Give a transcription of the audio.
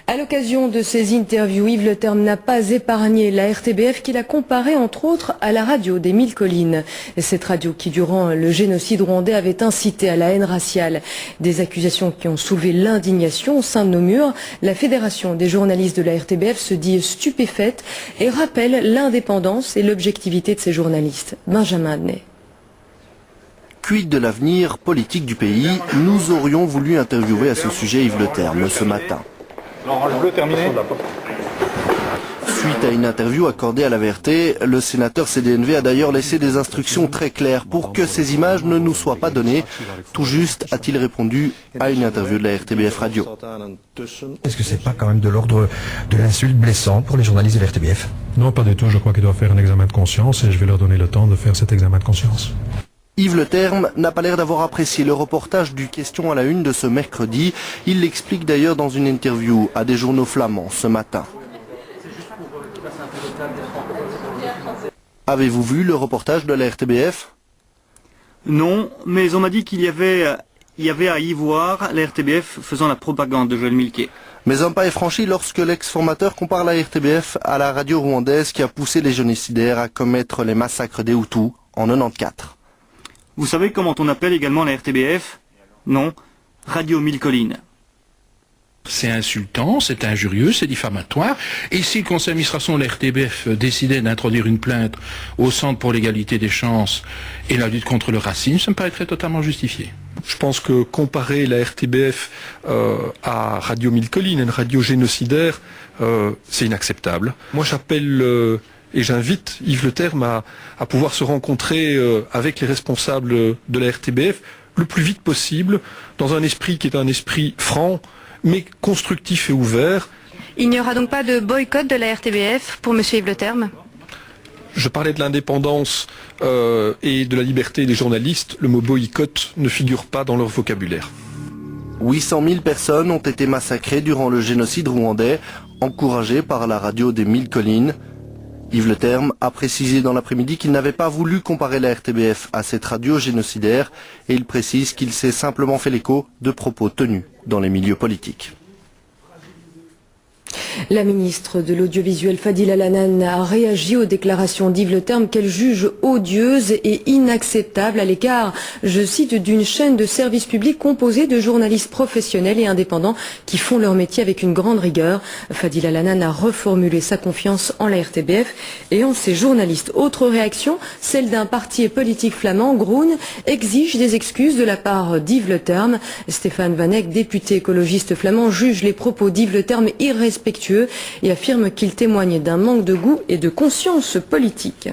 À l'occasion de ces interviews, Yves Le Terme n'a pas épargné la RTBF qu'il a comparée entre autres à la radio des Mille Collines. Cette radio qui durant le génocide rwandais avait incité à la haine raciale. Des accusations qui ont soulevé l'indignation au sein de nos murs. La Fédération des journalistes de la RTBF se dit stupéfaite et rappelle l'indépendance et l'objectivité de ces journalistes. Benjamin Adnet. Quid de l'avenir politique du pays? Nous aurions voulu interviewer à ce sujet Yves Le Terme ce matin. Suite à une interview accordée à la VRT, le sénateur CDNV a d'ailleurs laissé des instructions très claires pour que ces images ne nous soient pas données. Tout juste a-t-il répondu à une interview de la RTBF Radio. Est-ce que c'est pas quand même de l'ordre de l'insulte blessante pour les journalistes de la RTBF? Non, pas du tout. Je crois qu'ils doivent faire un examen de conscience et je vais leur donner le temps de faire cet examen de conscience. Yves Le Terme n'a pas l'air d'avoir apprécié le reportage du Question à la Une de ce mercredi. Il l'explique d'ailleurs dans une interview à des journaux flamands ce matin. Avez-vous vu le reportage de la RTBF? Non, mais on m'a dit qu'il y avait à y voir la RTBF faisant la propagande de Joël Milquet. Mais un pas est franchi lorsque l'ex-formateur compare la RTBF à la radio rwandaise qui a poussé les génocidaires à commettre les massacres des Hutus en 94. Vous savez comment on appelle également la RTBF? Non, Radio Mille Collines. C'est insultant, c'est injurieux, c'est diffamatoire. Et si le conseil d'administration de la RTBF décidait d'introduire une plainte au Centre pour l'égalité des chances et la lutte contre le racisme, ça me paraîtrait totalement justifié. Je pense que comparer la RTBF à Radio Mille Collines, une radio génocidaire, c'est inacceptable. Moi j'appelle et j'invite Yves Le Terme à pouvoir se rencontrer avec les responsables de la RTBF le plus vite possible, dans un esprit qui est un esprit franc, mais constructif et ouvert. Il n'y aura donc pas de boycott de la RTBF pour M. Yves Le Terme? Je parlais de l'indépendance et de la liberté des journalistes. Le mot boycott ne figure pas dans leur vocabulaire. 800 000 personnes ont été massacrées durant le génocide rwandais, encouragé par la radio des Mille Collines. Yves Le Terme a précisé dans l'après-midi qu'il n'avait pas voulu comparer la RTBF à cette radio génocidaire et il précise qu'il s'est simplement fait l'écho de propos tenus dans les milieux politiques. La ministre de l'Audiovisuel Fadila Lanan a réagi aux déclarations d'Yves Le Terme qu'elle juge odieuses et inacceptables à l'égard, je cite, d'une chaîne de services publics composée de journalistes professionnels et indépendants qui font leur métier avec une grande rigueur. Fadila Lanan a reformulé sa confiance en la RTBF et en ses journalistes. Autre réaction, celle d'un parti politique flamand, Groen, exige des excuses de la part d'Yves Le Terme. Stéphane Van Eck, député écologiste flamand, juge les propos d'Yves Le Terme irrespectueux et affirme qu'il témoigne d'un manque de goût et de conscience politique.